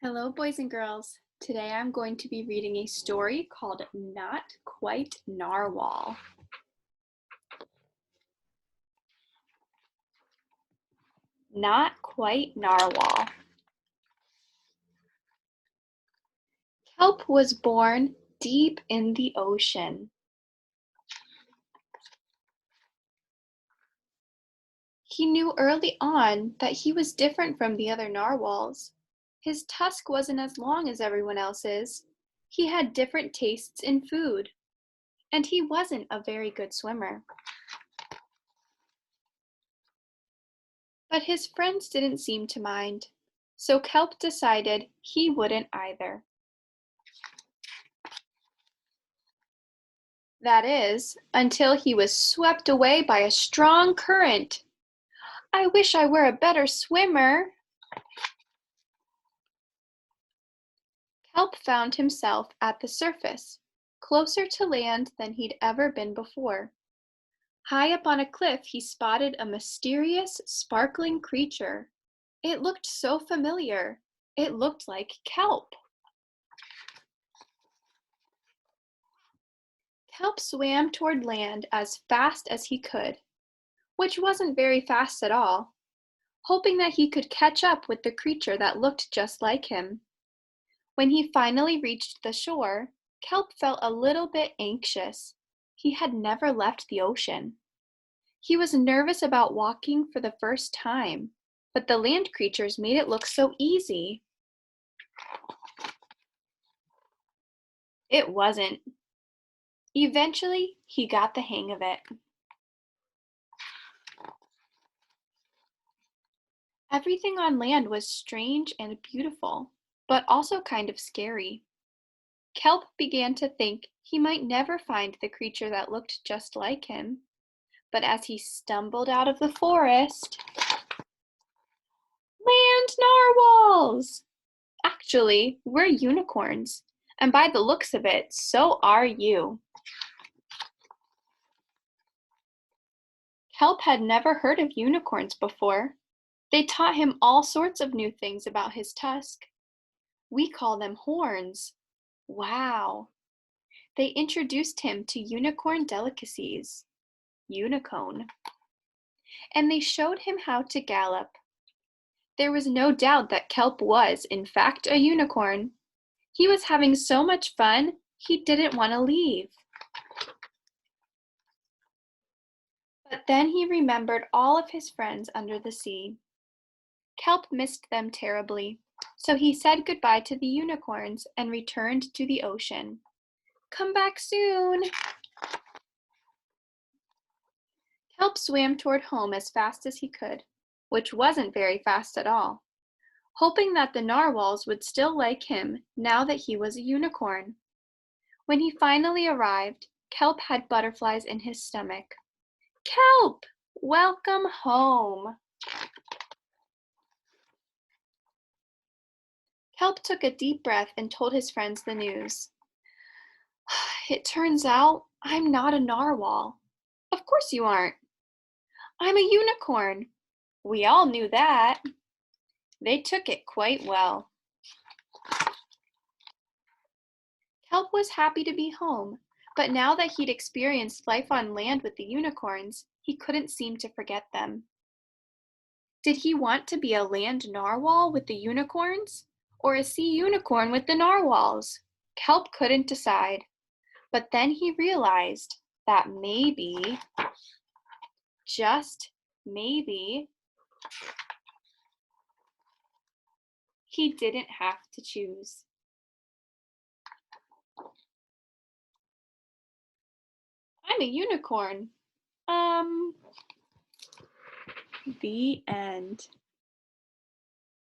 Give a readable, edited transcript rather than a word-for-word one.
Hello, boys and girls. Today I'm going to be reading a story called Not Quite Narwhal. Not Quite Narwhal. Kelp was born deep in the ocean. He knew early on that he was different from the other narwhals. His tusk wasn't as long as everyone else's. He had different tastes in food, and he wasn't a very good swimmer. But his friends didn't seem to mind, so Kelp decided he wouldn't either. That is, until he was swept away by a strong current. I wish I were a better swimmer. Kelp found himself at the surface, closer to land than he'd ever been before. High up on a cliff, he spotted a mysterious, sparkling creature. It looked so familiar. It looked like kelp. Kelp swam toward land as fast as he could, which wasn't very fast at all, hoping that he could catch up with the creature that looked just like him. When he finally reached the shore, Kelp felt a little bit anxious. He had never left the ocean. He was nervous about walking for the first time, but the land creatures made it look so easy. It wasn't. Eventually, he got the hang of it. Everything on land was strange and beautiful, but also kind of scary. Kelp began to think he might never find the creature that looked just like him. But as he stumbled out of the forest, land narwhals! Actually, we're unicorns, and by the looks of it, so are you. Kelp had never heard of unicorns before. They taught him all sorts of new things about his tusk. We call them horns. Wow. They introduced him to unicorn delicacies, unicone, and they showed him how to gallop. There was no doubt that Kelp was, in fact, a unicorn. He was having so much fun, he didn't want to leave. But then he remembered all of his friends under the sea. Kelp missed them terribly, so he said goodbye to the unicorns and returned to the ocean. Come back soon! Kelp swam toward home as fast as he could, which wasn't very fast at all, hoping that the narwhals would still like him now that he was a unicorn. When he finally arrived, Kelp had butterflies in his stomach. Kelp! Welcome home! Kelp took a deep breath and told his friends the news. It turns out I'm not a narwhal. Of course you aren't. I'm a unicorn. We all knew that. They took it quite well. Kelp was happy to be home, but now that he'd experienced life on land with the unicorns, he couldn't seem to forget them. Did he want to be a land narwhal with the unicorns, or a sea unicorn with the narwhals? Kelp couldn't decide, but then he realized that maybe, just maybe, he didn't have to choose. I'm a unicorn. The end.